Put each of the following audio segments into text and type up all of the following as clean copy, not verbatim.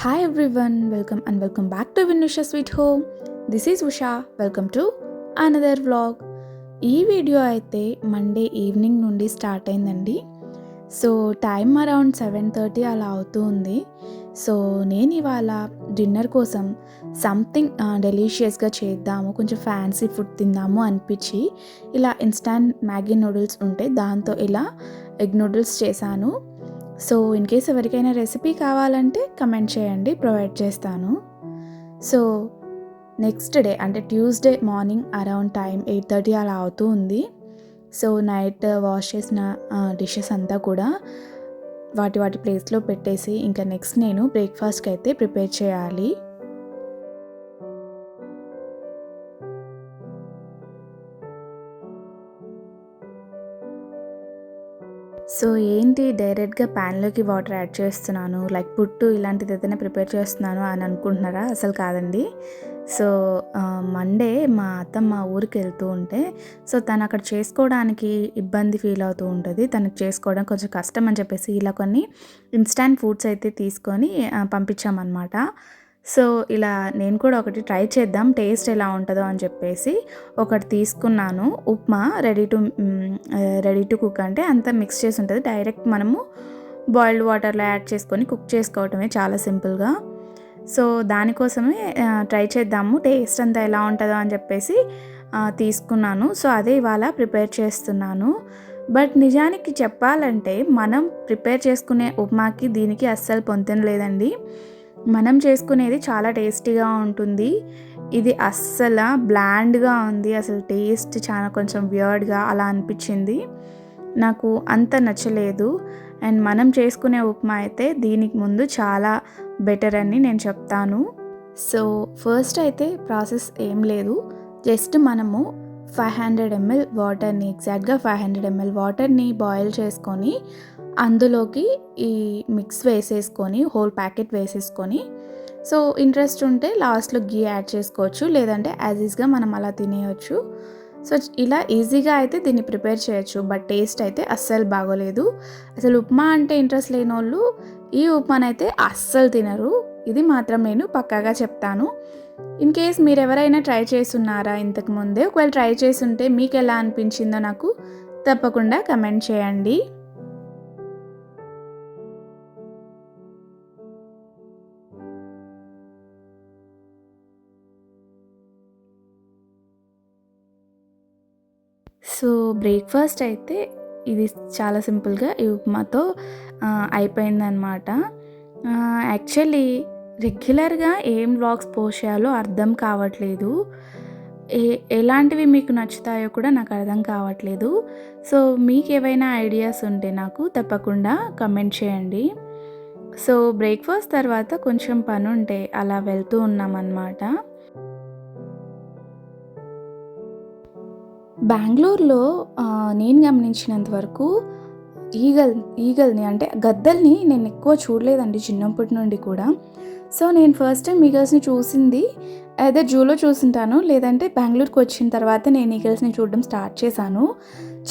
Hi everyone, welcome back to Vinusha Sweet Home. This is Usha. Welcome to another vlog. ఈ video అయితే Monday evening నుండి start అయిందండి. So time around 7:30 అలా అవుతూ ఉంది. So నేను ఇవాళ డిన్నర్ కోసం సంథింగ్ డెలీషియస్గా చేద్దాము, కొంచెం ఫ్యాన్సీ ఫుడ్ తిందాము అనిపించి ఇలా ఇన్స్టాంట్ మ్యాగీ నూడిల్స్ ఉంటే దాంతో ఇలా ఎగ్ నూడిల్స్ చేశాను. సో ఇన్ కేస్ ఎవరికైనా రెసిపీ కావాలంటే కమెంట్ చేయండి, ప్రొవైడ్ చేస్తాను. సో నెక్స్ట్ డే అంటే ట్యూస్డే మార్నింగ్ అరౌండ్ టైం 8:30 అలా అవుతూ ఉంది. సో నైట్ వాష్ చేసిన డిషెస్ అంతా కూడా వాటి ప్లేస్లో పెట్టేసి ఇంకా నెక్స్ట్ నేను బ్రేక్ఫాస్ట్కి అయితే ప్రిపేర్ చేయాలి. సో ఏంటి డైరెక్ట్గా ప్యాన్లోకి వాటర్ యాడ్ చేస్తున్నాను, లైక్ పుట్టు ఇలాంటిది ఏదైనా ప్రిపేర్ చేస్తున్నాను అని అనుకుంటున్నారా? అసలు కాదండి. సో మండే మా అత్తమ్మ ఊరికి వెళ్తూ ఉంటే సో తను అక్కడ చేసుకోవడానికి ఇబ్బంది ఫీల్ అవుతూ ఉంటుంది, తనకు చేసుకోవడం కొంచెం కష్టం అని చెప్పేసి ఇలా కొన్ని ఇన్స్టాంట్ ఫుడ్స్ అయితే తీసుకొని పంపించామన్నమాట. సో ఇలా నేను కూడా ఒకటి ట్రై చేద్దాం, టేస్ట్ ఎలా ఉంటుందో అని చెప్పేసి ఒకటి తీసుకున్నాను. ఉప్మా రెడీ టు కుక్ అంటే అంతా మిక్స్ చేసి ఉంటుంది, డైరెక్ట్ మనము బాయిల్డ్ వాటర్లో యాడ్ చేసుకొని కుక్ చేసుకోవటమే, చాలా సింపుల్గా. సో దానికోసమే ట్రై చేద్దాము టేస్ట్ అంతా ఎలా ఉంటుందో అని చెప్పేసి తీసుకున్నాను. సో అదే ఇవాళ ప్రిపేర్ చేస్తున్నాను. బట్ నిజానికి చెప్పాలంటే మనం ప్రిపేర్ చేసుకునే ఉప్మాకి దీనికి అస్సలు పొంతన లేదండి. మనం చేసుకునేది చాలా టేస్టీగా ఉంటుంది, ఇది అస్సలు బ్లాండ్గా ఉంది, అసలు టేస్ట్ చాలా కొంచెం వియర్డ్గా అలా అనిపించింది, నాకు అంత నచ్చలేదు. అండ్ మనం చేసుకునే ఉప్మా అయితే దీనికి ముందు చాలా బెటర్ అని నేను చెప్తాను. సో ఫస్ట్ అయితే ప్రాసెస్ ఏం లేదు, జస్ట్ మనము 500 ml వాటర్ని, ఎగ్జాక్ట్గా 500 ml వాటర్ని బాయిల్ చేసుకొని అందులోకి ఈ మిక్స్ వేసేసుకొని హోల్ ప్యాకెట్ వేసేసుకొని, సో ఇంట్రెస్ట్ ఉంటే లాస్ట్లో గీ యాడ్ చేసుకోవచ్చు, లేదంటే యాజ్ ఈజ్గా మనం అలా తినేయచ్చు. సో ఇలా ఈజీగా అయితే దీన్ని ప్రిపేర్ చేయొచ్చు, బట్ టేస్ట్ అయితే అస్సలు బాగోలేదు. అసలు ఉప్మా అంటే ఇంట్రెస్ట్ లేని వాళ్ళు ఈ ఉప్మానైతే అస్సలు తినరు, ఇది మాత్రం నేను పక్కాగా చెప్తాను. ఇన్ కేస్ మీరు ఎవరైనా ట్రై చేస్తున్నారా ఇంతకుముందే? ఒకవేళ ట్రై చేస్తుంటే మీకు ఎలా అనిపించిందో నాకు తప్పకుండా కమెంట్ చేయండి. సో బ్రేక్ఫాస్ట్ అయితే ఇది చాలా సింపుల్గా ఈ ఉప్మాతో అయిపోయిందనమాట. యాక్చువల్లీ రెగ్యులర్గా ఏం వ్లాగ్స్ పోస్ట్ చేయాలో అర్థం కావట్లేదు, ఎలాంటివి మీకు నచ్చుతాయో కూడా నాకు అర్థం కావట్లేదు. సో మీకు ఏవైనా ఐడియాస్ ఉంటే నాకు తప్పకుండా కమెంట్ చేయండి. సో బ్రేక్ఫాస్ట్ తర్వాత కొంచెం పని ఉంటే అలా వెళ్తూ ఉన్నామన్నమాట. బెంగళూరులో నేను గమనించినంత వరకు ఈగల్ని అంటే గద్దల్ని నేను ఎక్కువ చూడలేదండి చిన్నప్పటి నుండి కూడా. సో నేను ఫస్ట్ టైం ఈగల్స్ని చూసింది అదే జూలో చూసింటాను, లేదంటే బెంగళూరుకి వచ్చిన తర్వాత నేను ఈగల్స్ని చూడడం స్టార్ట్ చేశాను.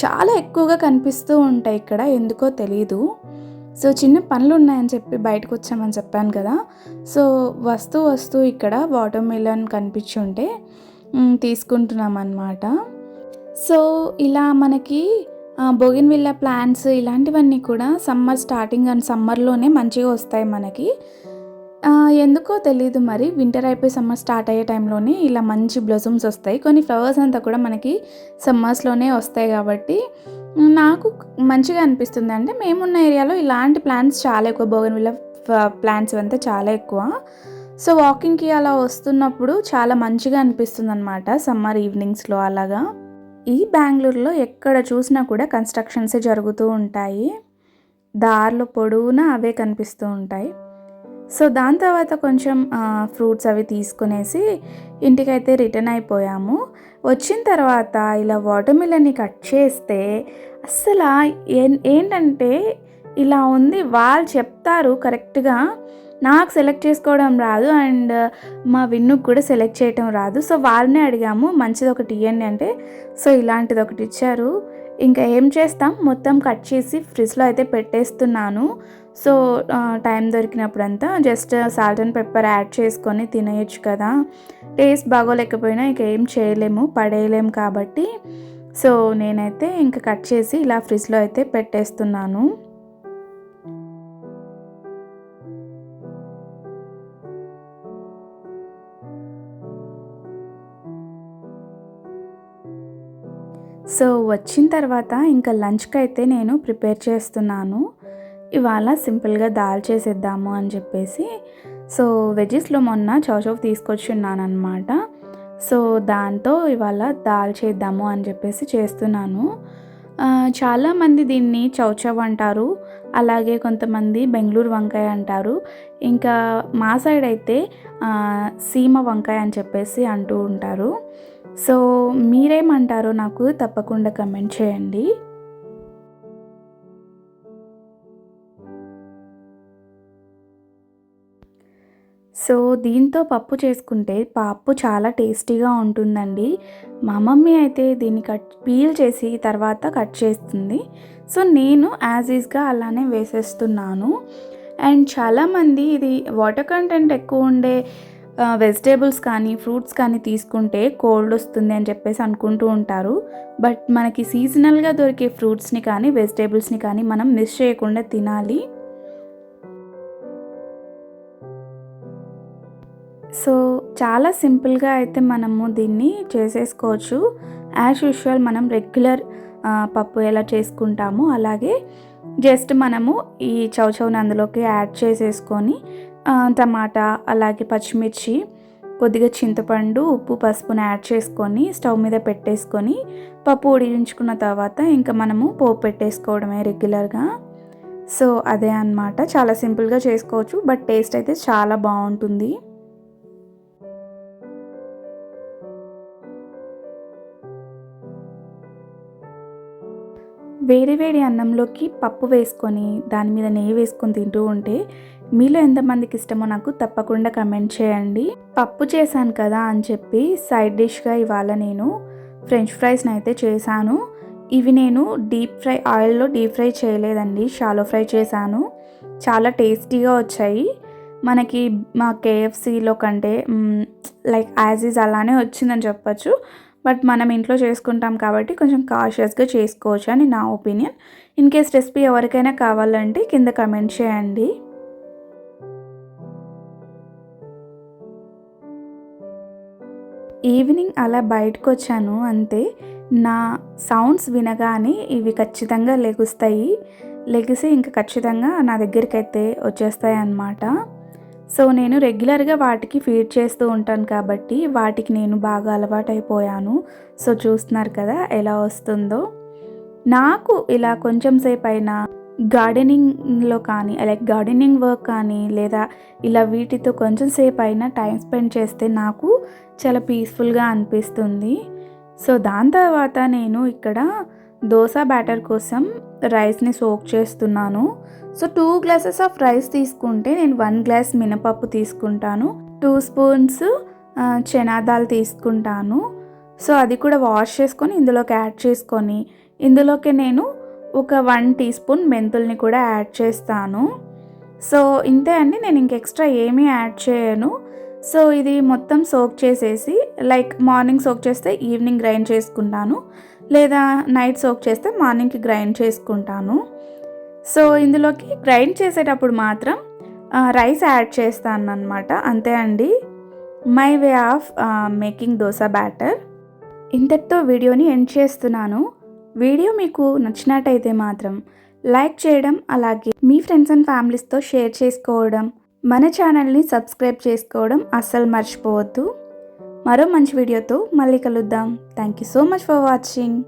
చాలా ఎక్కువగా కనిపిస్తూ ఉంటాయి ఇక్కడ, ఎందుకో తెలీదు. సో చిన్న పనులు ఉన్నాయని చెప్పి బయటకు వచ్చామని చెప్పాను కదా. సో వస్తూ ఇక్కడ వాటర్ మిలన్ కనిపించి ఉంటే తీసుకుంటున్నాం అన్నమాట. సో ఇలా మనకి బోగిన్విల్లా ప్లాంట్స్ ఇలాంటివన్నీ కూడా సమ్మర్ స్టార్టింగ్ అండ్ సమ్మర్లోనే మంచిగా వస్తాయి మనకి. ఎందుకో తెలీదు మరి, వింటర్ అయిపోయి సమ్మర్ స్టార్ట్ అయ్యే టైంలోనే ఇలా మంచి బ్లజమ్స్ వస్తాయి. కొన్ని ఫ్లవర్స్ అంతా కూడా మనకి సమ్మర్స్లోనే వస్తాయి కాబట్టి నాకు మంచిగా అనిపిస్తుంది. అంటే మేమున్న ఏరియాలో ఇలాంటి ప్లాంట్స్ చాలా ఎక్కువ, బోగిన్విల్లా ప్లాంట్స్ అంతా చాలా ఎక్కువ. సో వాకింగ్కి అలా వస్తున్నప్పుడు చాలా మంచిగా అనిపిస్తుంది అనమాట సమ్మర్ ఈవినింగ్స్లో అలాగా. ఈ బెంగళూరులో ఎక్కడ చూసినా కూడా కన్స్ట్రక్షన్సే జరుగుతూ ఉంటాయి, దారిలో పొడవునా అవే కనిపిస్తూ ఉంటాయి. సో దాని తర్వాత కొంచెం ఫ్రూట్స్ అవి తీసుకునేసి ఇంటికైతే రిటర్న్ అయిపోయాము. వచ్చిన తర్వాత ఇలా వాటర్ మిలన్ని కట్ చేస్తే అస్సలు ఏంటంటే ఇలా ఉంది, వాళ్ళు చెప్తారు కరెక్ట్గా, నాకు సెలెక్ట్ చేసుకోవడం రాదు అండ్ మా విన్నుకు కూడా సెలెక్ట్ చేయటం రాదు. సో వాళ్ళనే అడిగాము మంచిది ఒకటి ఇవ్వండి అంటే, సో ఇలాంటిది ఒకటి ఇచ్చారు. ఇంకా ఏం చేస్తాం, మొత్తం కట్ చేసి ఫ్రిడ్జ్లో అయితే పెట్టేస్తున్నాను. సో టైం దొరికినప్పుడంతా just salt and pepper add చేసుకొని తినేయచ్చు కదా. టేస్ట్ బాగోలేకపోయినా ఇక ఏం చేయలేము, పడేయలేము కాబట్టి సో నేనైతే ఇంకా కట్ చేసి ఇలా ఫ్రిడ్జ్లో అయితే పెట్టేస్తున్నాను. సో వచ్చిన తర్వాత ఇంకా లంచ్కి అయితే నేను ప్రిపేర్ చేస్తున్నాను. ఇవాళ సింపుల్గా దాల్ చేసేద్దాము అని చెప్పేసి, సో వెజ్జెస్లో మొన్న చౌచౌ తీసుకొచ్చి ఉన్నానమాట. సో దాంతో ఇవాళ దాల్ చేద్దాము అని చెప్పేసి చేస్తున్నాను. చాలామంది దీన్ని చౌచౌ అంటారు, అలాగే కొంతమంది బెంగళూరు వంకాయ అంటారు, ఇంకా మా సైడ్ అయితే సీమ వంకాయ అని చెప్పేసి అంటూ ఉంటారు. సో మీరేమంటారో నాకు తప్పకుండా కమెంట్ చేయండి. సో దీంతో పప్పు చేసుకుంటే పప్పు చాలా టేస్టీగా ఉంటుందండి. మా మమ్మీ అయితే దీన్ని పీల్ చేసి తర్వాత కట్ చేస్తుంది. సో నేను యాజ్ ఈజ్గా అలానే వేసేస్తున్నాను. అండ్ చాలామంది ఇది వాటర్ కంటెంట్ ఎక్కువ ఉండే వెజిటేబుల్స్ కానీ ఫ్రూట్స్ కానీ తీసుకుంటే కోల్డ్ వస్తుంది అని చెప్పేసి అనుకుంటూ ఉంటారు. బట్ మనకి సీజనల్గా దొరికే ఫ్రూట్స్ని కానీ వెజిటేబుల్స్ని కానీ మనం మిస్ చేయకుండా తినాలి. సో చాలా సింపుల్గా అయితే మనము దీన్ని చేసేసుకోవచ్చు. యాజ్ యూజువల్ మనం రెగ్యులర్ పప్పు ఎలా చేసుకుంటామో అలాగే జస్ట్ మనము ఈ చౌచౌని అందులోకి యాడ్ చేసేసుకొని టమాటా అలాగే పచ్చిమిర్చి కొద్దిగా చింతపండు ఉప్పు పసుపుని యాడ్ చేసుకొని స్టవ్ మీద పెట్టేసుకొని పప్పు ఉడికించుకున్న తర్వాత ఇంకా మనము పోపు పెట్టేసుకోవడమే రెగ్యులర్గా. సో అదే అన్నమాట, చాలా సింపుల్గా చేసుకోవచ్చు, బట్ టేస్ట్ అయితే చాలా బాగుంటుంది. వేడి వేడి అన్నంలోకి పప్పు వేసుకొని దాని మీద నెయ్యి వేసుకొని తింటూ ఉంటే మీలో ఎంతమందికి ఇష్టమో నాకు తప్పకుండా కమెంట్ చేయండి. పప్పు చేశాను కదా అని చెప్పి సైడ్ డిష్గా ఇవాళ నేను ఫ్రెంచ్ ఫ్రైస్ని అయితే చేశాను. ఇవి నేను ఆయిల్లో డీప్ ఫ్రై చేయలేదండి, షాలో ఫ్రై చేశాను. చాలా టేస్టీగా వచ్చాయి. మనకి మా కేఎఫ్సీలో కంటే లైక్ యాజ్ ఈజ్ అలానే వచ్చిందని చెప్పచ్చు. బట్ మనం ఇంట్లో చేసుకుంటాం కాబట్టి కొంచెం కాషియస్గా చేసుకోవచ్చు అని నా ఒపీనియన్. ఇన్ కేస్ రెసిపీ ఎవరికైనా కావాలంటే కింద కమెంట్ చేయండి. ఈవినింగ్ అలా బయటకు వచ్చాను అంతే. నా సౌండ్స్ వినగానే ఇవి ఖచ్చితంగా లెగిసి ఇంకా ఖచ్చితంగా నా దగ్గరికి అయితే వచ్చేస్తాయి అన్నమాట. సో నేను రెగ్యులర్గా వాటికి ఫీడ్ చేస్తూ ఉంటాను కాబట్టి వాటికి నేను బాగా అలవాటైపోయాను. సో చూస్తున్నారు కదా ఎలా వస్తుందో. నాకు ఇలా కొంచెం సేపు అయినా గార్డెనింగ్లో కానీ లైక్ గార్డెనింగ్ వర్క్ కానీ లేదా ఇలా వీటితో కొంచెం సేపు అయినా టైం స్పెండ్ చేస్తే నాకు చాలా పీస్ఫుల్గా అనిపిస్తుంది. సో దాని తర్వాత నేను ఇక్కడ దోశ బ్యాటర్ కోసం రైస్ని సోక్ చేస్తున్నాను. సో 2 గ్లాసెస్ ఆఫ్ రైస్ తీసుకుంటే నేను 1 గ్లాస్ మినపప్పు తీసుకుంటాను, 2 స్పూన్స్ చనా దాల్ తీసుకుంటాను. సో అది కూడా వాష్ చేసుకొని ఇందులోకి యాడ్ చేసుకొని ఇందులోకి నేను ఒక 1 టీ స్పూన్ మెంతుల్ని కూడా యాడ్ చేస్తాను. సో ఇంతే అండి, నేను ఇంక ఎక్స్ట్రా ఏమీ యాడ్ చేయను. సో ఇది మొత్తం సోక్ చేసేసి లైక్ మార్నింగ్ సోక్ చేస్తే ఈవినింగ్ గ్రైండ్ చేసుకుంటాను, లేదా నైట్ సోక్ చేస్తే మార్నింగ్కి గ్రైండ్ చేసుకుంటాను. సో ఇందులోకి గ్రైండ్ చేసేటప్పుడు మాత్రం రైస్ యాడ్ చేస్తాను అన్నమాట. అంతే అండి, my way of making dosa batter. ఇంతటితో వీడియోని ఎండ్ చేస్తున్నాను. వీడియో మీకు నచ్చినట్టయితే మాత్రం లైక్ చేయడం, అలాగే మీ ఫ్రెండ్స్ అండ్ ఫ్యామిలీస్తో షేర్ చేసుకోవడం, మన ఛానల్ని సబ్స్క్రైబ్ చేసుకోవడం అస్సలు మర్చిపోవద్దు. మరో మంచి వీడియోతో మళ్ళీ కలుద్దాం. Thank you so much for watching.